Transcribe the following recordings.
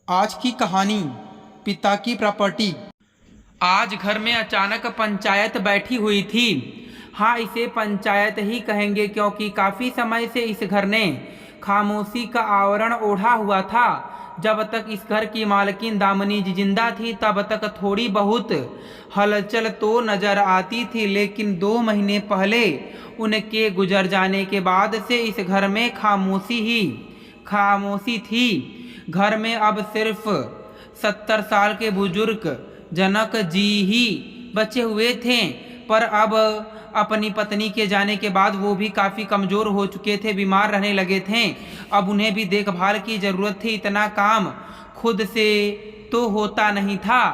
आज की कहानी पिता की प्रॉपर्टी। आज घर में अचानक पंचायत बैठी हुई थी। हाँ, इसे पंचायत ही कहेंगे क्योंकि काफ़ी समय से इस घर ने खामोशी का आवरण ओढ़ा हुआ था। जब तक इस घर की मालकिन दामिनी जी जिंदा थी तब तक थोड़ी बहुत हलचल तो नजर आती थी, लेकिन 2 महीने पहले उनके गुजर जाने के बाद से इस घर में खामोशी ही खामोशी थी। घर में अब सिर्फ 70 साल के बुजुर्ग जनक जी ही बचे हुए थे, पर अब अपनी पत्नी के जाने के बाद वो भी काफ़ी कमज़ोर हो चुके थे, बीमार रहने लगे थे। अब उन्हें भी देखभाल की ज़रूरत थी। इतना काम खुद से तो होता नहीं था।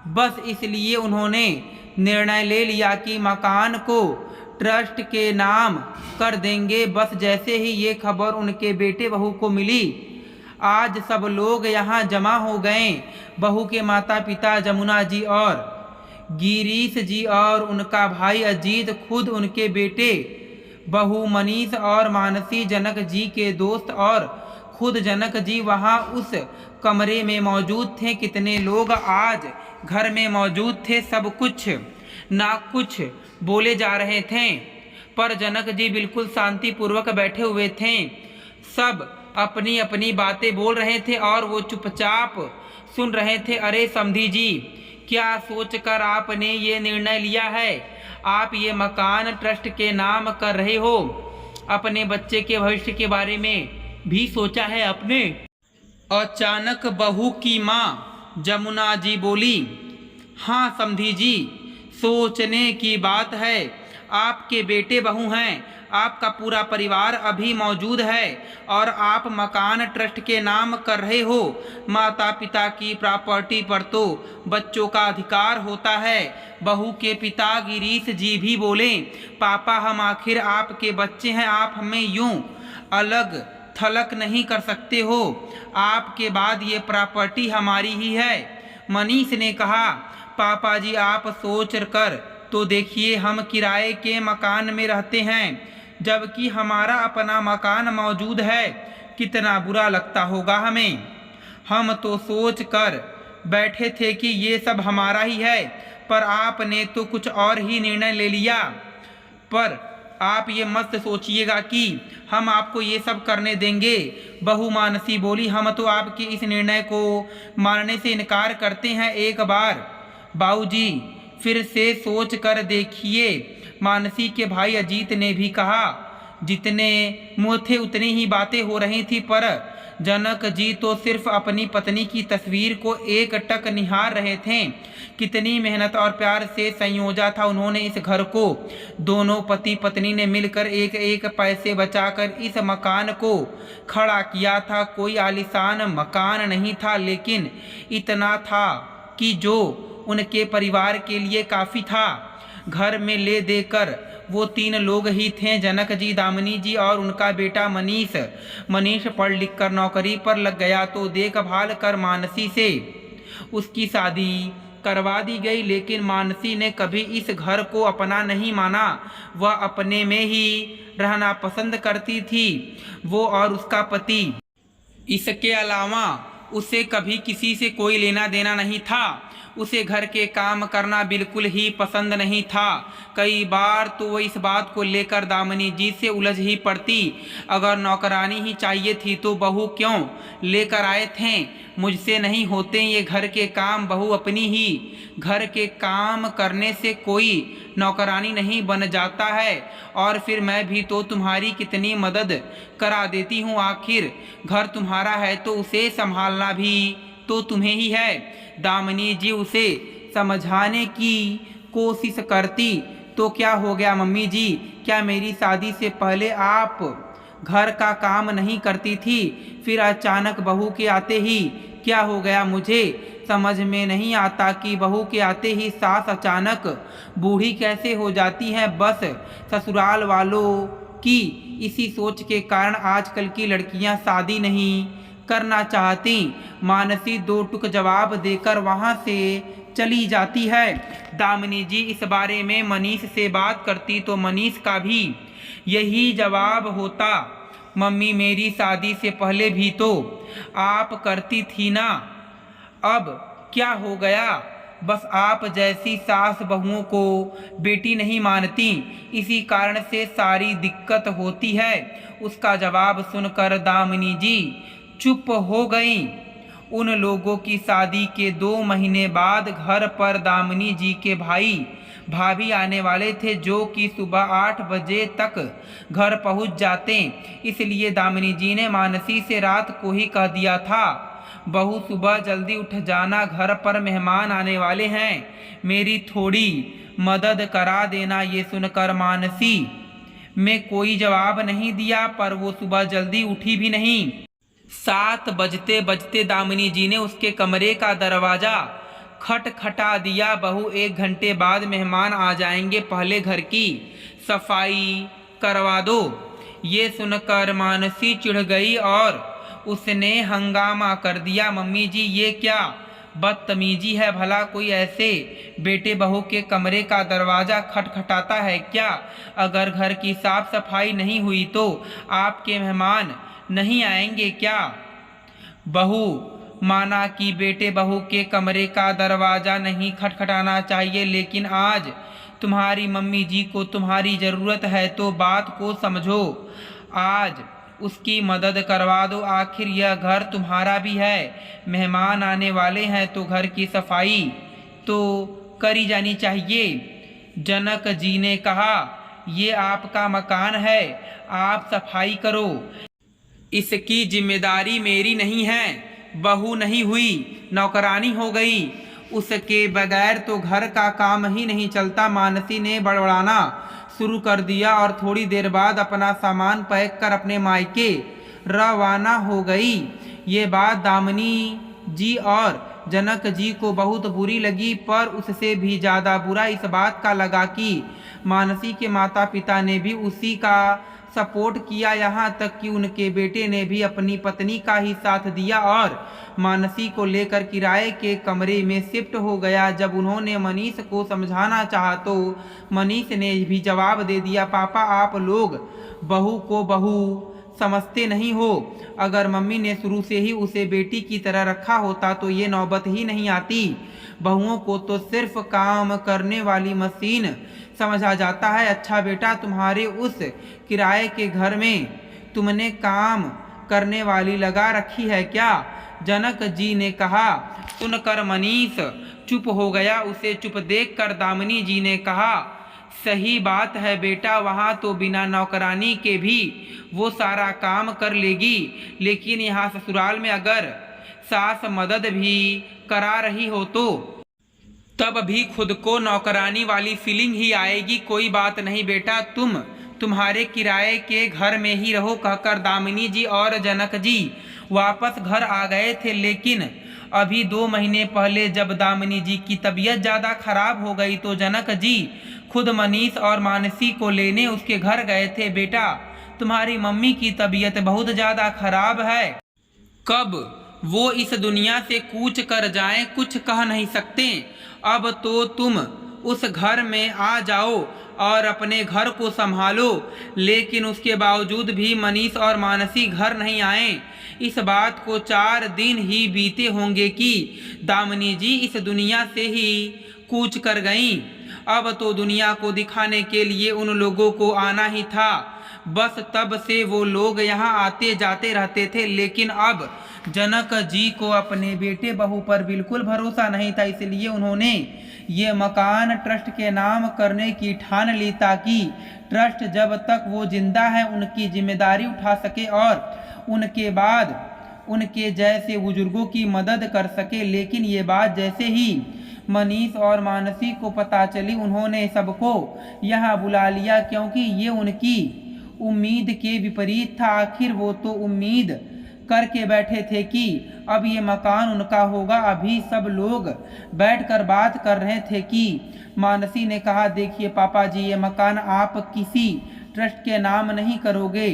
बस इसलिए उन्होंने निर्णय ले लिया कि मकान को ट्रस्ट के नाम कर देंगे। बस जैसे ही ये खबर उनके बेटे बहू को मिली, आज सब लोग यहाँ जमा हो गए। बहू के माता पिता जमुना जी और गिरीश जी और उनका भाई अजीत, खुद उनके बेटे बहू मनीष और मानसी, जनक जी के दोस्त और खुद जनक जी वहाँ उस कमरे में मौजूद थे। कितने लोग आज घर में मौजूद थे, सब कुछ ना कुछ बोले जा रहे थे, पर जनक जी बिल्कुल शांतिपूर्वक बैठे हुए थे। सब अपनी अपनी बातें बोल रहे थे और वो चुपचाप सुन रहे थे। अरे समधी जी, क्या सोचकर आपने ये निर्णय लिया है? आप ये मकान ट्रस्ट के नाम कर रहे हो? अपने बच्चे के भविष्य के बारे में भी सोचा है आपने? अचानक बहू की माँ जमुना जी बोली। हाँ समधी जी, सोचने की बात है। आपके बेटे बहू हैं, आपका पूरा परिवार अभी मौजूद है और आप मकान ट्रस्ट के नाम कर रहे हो। माता पिता की प्रॉपर्टी पर तो बच्चों का अधिकार होता है। बहू के पिता गिरीश जी भी बोले, पापा हम आखिर आपके बच्चे हैं, आप हमें यूं अलग थलग नहीं कर सकते हो। आपके बाद ये प्रॉपर्टी हमारी ही है। मनीष ने कहा, पापा जी आप सोच कर तो देखिए, हम किराए के मकान में रहते हैं जबकि हमारा अपना मकान मौजूद है। कितना बुरा लगता होगा हमें। हम तो सोच कर बैठे थे कि ये सब हमारा ही है, पर आपने तो कुछ और ही निर्णय ले लिया। पर आप ये मत सोचिएगा कि हम आपको ये सब करने देंगे। बहू मानसी बोली, हम तो आपके इस निर्णय को मानने से इनकार करते हैं। एक बार बाबूजी फिर से सोच कर देखिए। मानसी के भाई अजीत ने भी कहा। जितने मुँह थे उतनी ही बातें हो रही थी, पर जनक जी तो सिर्फ अपनी पत्नी की तस्वीर को एक टक निहार रहे थे। कितनी मेहनत और प्यार से संयोजा था उन्होंने इस घर को। दोनों पति पत्नी ने मिलकर एक एक पैसे बचाकर इस मकान को खड़ा किया था। कोई आलीशान मकान नहीं था, लेकिन इतना था कि जो उनके परिवार के लिए काफ़ी था। घर में ले देकर वो 3 लोग ही थे, जनक जी, दामिनी जी और उनका बेटा मनीष। मनीष पढ़ लिख कर नौकरी पर लग गया तो देखभाल कर मानसी से उसकी शादी करवा दी गई। लेकिन मानसी ने कभी इस घर को अपना नहीं माना। वह अपने में ही रहना पसंद करती थी, वो और उसका पति। इसके अलावा उसे कभी किसी से कोई लेना देना नहीं था। उसे घर के काम करना बिल्कुल ही पसंद नहीं था। कई बार तो वो इस बात को लेकर दामिनी जी से उलझ ही पड़ती। अगर नौकरानी ही चाहिए थी तो बहू क्यों लेकर आए थे? मुझसे नहीं होते ये घर के काम, बहू अपनी ही घर के काम करने से कोई नौकरानी नहीं बन जाता है। और फिर मैं भी तो तुम्हारी कितनी मदद करा देती हूँ। आखिर घर तुम्हारा है तो उसे संभालना भी तो तुम्हें ही है। दामिनी जी उसे समझाने की कोशिश करती। तो क्या हो गया मम्मी जी, क्या मेरी शादी से पहले आप घर का काम नहीं करती थी? फिर अचानक बहू के आते ही क्या हो गया? मुझे समझ में नहीं आता कि बहू के आते ही सास अचानक बूढ़ी कैसे हो जाती हैं। बस ससुराल वालों की इसी सोच के कारण आजकल की लड़कियां शादी नहीं करना चाहती। मानसी 2 टुक जवाब देकर वहां से चली जाती है। दामिनी जी इस बारे में मनीष से बात करती तो मनीष का भी यही जवाब होता। मम्मी मेरी शादी से पहले भी तो आप करती थी ना, अब क्या हो गया? बस आप जैसी सास बहुओं को बेटी नहीं मानती, इसी कारण से सारी दिक्कत होती है। उसका जवाब सुनकर दामिनी जी चुप हो गईं। उन लोगों की शादी के 2 महीने बाद घर पर दामिनी जी के भाई भाभी आने वाले थे, जो कि सुबह 8 बजे तक घर पहुंच जाते। इसलिए दामिनी जी ने मानसी से रात को ही कह दिया था, बहू सुबह जल्दी उठ जाना, घर पर मेहमान आने वाले हैं, मेरी थोड़ी मदद करा देना। ये सुनकर मानसी में कोई जवाब नहीं दिया, पर वो सुबह जल्दी उठी भी नहीं। 7 बजते बजते दामिनी जी ने उसके कमरे का दरवाजा खटखटा दिया। बहू 1 घंटे बाद मेहमान आ जाएंगे, पहले घर की सफाई करवा दो। ये सुनकर मानसी चिढ़ गई और उसने हंगामा कर दिया, मम्मी जी ये क्या बदतमीजी है? भला कोई ऐसे बेटे बहू के कमरे का दरवाज़ा खटखटाता है क्या? अगर घर की साफ सफाई नहीं हुई तो आपके मेहमान नहीं आएंगे क्या? बहू माना कि बेटे बहू के कमरे का दरवाज़ा नहीं खटखटाना चाहिए, लेकिन आज तुम्हारी मम्मी जी को तुम्हारी ज़रूरत है तो बात को समझो, आज उसकी मदद करवा दो। आखिर यह घर तुम्हारा भी है, मेहमान आने वाले हैं तो घर की सफाई तो करी जानी चाहिए। जनक जी ने कहा, ये आपका मकान है, आप सफाई करो, इसकी जिम्मेदारी मेरी नहीं है। बहू नहीं हुई, नौकरानी हो गई, उसके बगैर तो घर का काम ही नहीं चलता। मानसी ने बड़बड़ाना शुरू कर दिया और थोड़ी देर बाद अपना सामान पैक कर अपने मायके रवाना हो गई। ये बात दामिनी जी और जनक जी को बहुत बुरी लगी, पर उससे भी ज़्यादा बुरा इस बात का लगा कि मानसी के माता पिता ने भी उसी का सपोर्ट किया, यहाँ तक कि उनके बेटे ने भी अपनी पत्नी का ही साथ दिया और मानसी को लेकर किराए के कमरे में शिफ्ट हो गया। जब उन्होंने मनीष को समझाना चाहा तो मनीष ने भी जवाब दे दिया, पापा आप लोग बहू को बहू समझते नहीं हो। अगर मम्मी ने शुरू से ही उसे बेटी की तरह रखा होता तो ये नौबत ही नहीं आती। बहुओं को तो सिर्फ काम करने वाली मशीन समझा जाता है। अच्छा बेटा, तुम्हारे उस किराए के घर में तुमने काम करने वाली लगा रखी है क्या? जनक जी ने कहा। सुनकर मनीष चुप हो गया। उसे चुप देखकर दामिनी जी ने कहा, सही बात है बेटा, वहाँ तो बिना नौकरानी के भी वो सारा काम कर लेगी, लेकिन यहाँ ससुराल में अगर सास मदद भी करा रही हो तो तब भी खुद को नौकरानी वाली फीलिंग ही आएगी। कोई बात नहीं बेटा, तुम्हारे किराए के घर में ही रहो, कहकर दामिनी जी और जनक जी वापस घर आ गए थे। लेकिन अभी 2 महीने पहले जब दामिनी जी की तबीयत ज़्यादा खराब हो गई तो जनक जी खुद मनीष और मानसी को लेने उसके घर गए थे। बेटा, तुम्हारी मम्मी की तबीयत बहुत ज़्यादा खराब है, कब वो इस दुनिया से कूच कर जाएं कुछ कह नहीं सकते। अब तो तुम उस घर में आ जाओ और अपने घर को संभालो। लेकिन उसके बावजूद भी मनीष और मानसी घर नहीं आए। इस बात को 4 दिन ही बीते होंगे कि दामिनी जी इस दुनिया से ही कूच कर गईं। अब तो दुनिया को दिखाने के लिए उन लोगों को आना ही था। बस तब से वो लोग यहाँ आते जाते रहते थे। लेकिन अब जनक जी को अपने बेटे बहू पर बिल्कुल भरोसा नहीं था, इसलिए उन्होंने ये मकान ट्रस्ट के नाम करने की ठान ली, ताकि ट्रस्ट जब तक वो जिंदा है उनकी जिम्मेदारी उठा सके और उनके बाद उनके जैसे बुजुर्गों की मदद कर सके। लेकिन ये बात जैसे ही मनीष और मानसी को पता चली, उन्होंने सबको यहाँ बुला लिया, क्योंकि ये उनकी उम्मीद के विपरीत था। आखिर वो तो उम्मीद करके बैठे थे कि अब ये मकान उनका होगा। अभी सब लोग बैठकर बात कर रहे थे कि मानसी ने कहा, देखिए पापा जी, ये मकान आप किसी ट्रस्ट के नाम नहीं करोगे।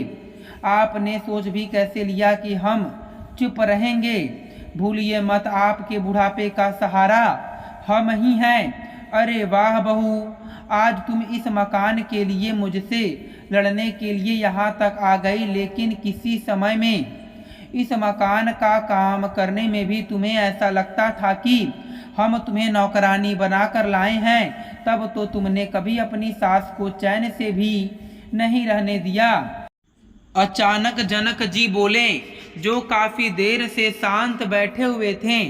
आपने सोच भी कैसे लिया कि हम चुप रहेंगे? भूलिए मत, आपके बुढ़ापे का सहारा हम ही हैं। अरे वाह बहू, आज तुम इस मकान के लिए मुझसे लड़ने के लिए यहाँ तक आ गई, लेकिन किसी समय में इस मकान का काम करने में भी तुम्हें ऐसा लगता था कि हम तुम्हें नौकरानी बनाकर लाए हैं। तब तो तुमने कभी अपनी सास को चैन से भी नहीं रहने दिया। अचानक जनक जी बोले, जो काफी देर से शांत बैठे हुए थे।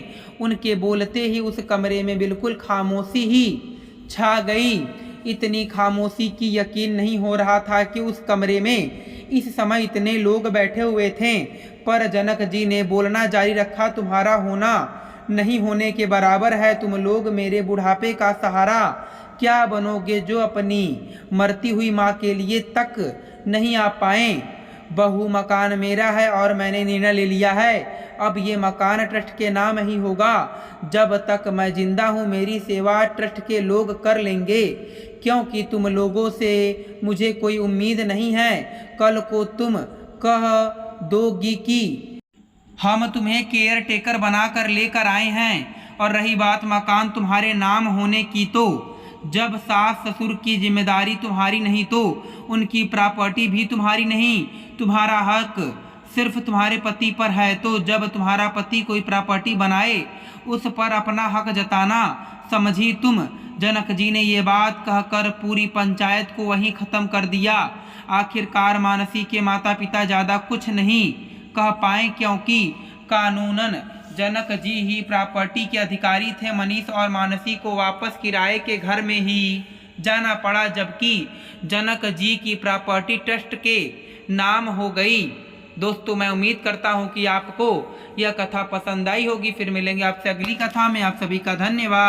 उनके बोलते ही उस कमरे में बिल्कुल खामोशी ही छा गई। इतनी खामोशी की यकीन नहीं हो रहा था कि उस कमरे में इस समय इतने लोग बैठे हुए थे। पर जनक जी ने बोलना जारी रखा, तुम्हारा होना नहीं होने के बराबर है। तुम लोग मेरे बुढ़ापे का सहारा क्या बनोगे, जो अपनी मरती हुई माँ के लिए तक नहीं आ पाए। बहु मकान मेरा है और मैंने निर्णय ले लिया है, अब ये मकान ट्रस्ट के नाम ही होगा। जब तक मैं जिंदा हूँ मेरी सेवा ट्रस्ट के लोग कर लेंगे, क्योंकि तुम लोगों से मुझे कोई उम्मीद नहीं है। कल को तुम कह दोगी कि हम तुम्हें केयर टेकर बनाकर लेकर आए हैं। और रही बात मकान तुम्हारे नाम होने की, तो जब सास ससुर की जिम्मेदारी तुम्हारी नहीं तो उनकी प्रॉपर्टी भी तुम्हारी नहीं। तुम्हारा हक सिर्फ तुम्हारे पति पर है, तो जब तुम्हारा पति कोई प्रॉपर्टी बनाए उस पर अपना हक जताना। समझी तुम। जनक जी ने ये बात कहकर पूरी पंचायत को वहीं खत्म कर दिया। आखिरकार मानसी के माता पिता ज़्यादा कुछ नहीं कह पाए, क्योंकि कानूनन जनक जी ही प्रॉपर्टी के अधिकारी थे। मनीष और मानसी को वापस किराए के घर में ही जाना पड़ा, जबकि जनक जी की प्रॉपर्टी ट्रस्ट के नाम हो गई। दोस्तों, मैं उम्मीद करता हूँ कि आपको यह कथा पसंद आई होगी। फिर मिलेंगे आपसे अगली कथा में। आप सभी का धन्यवाद।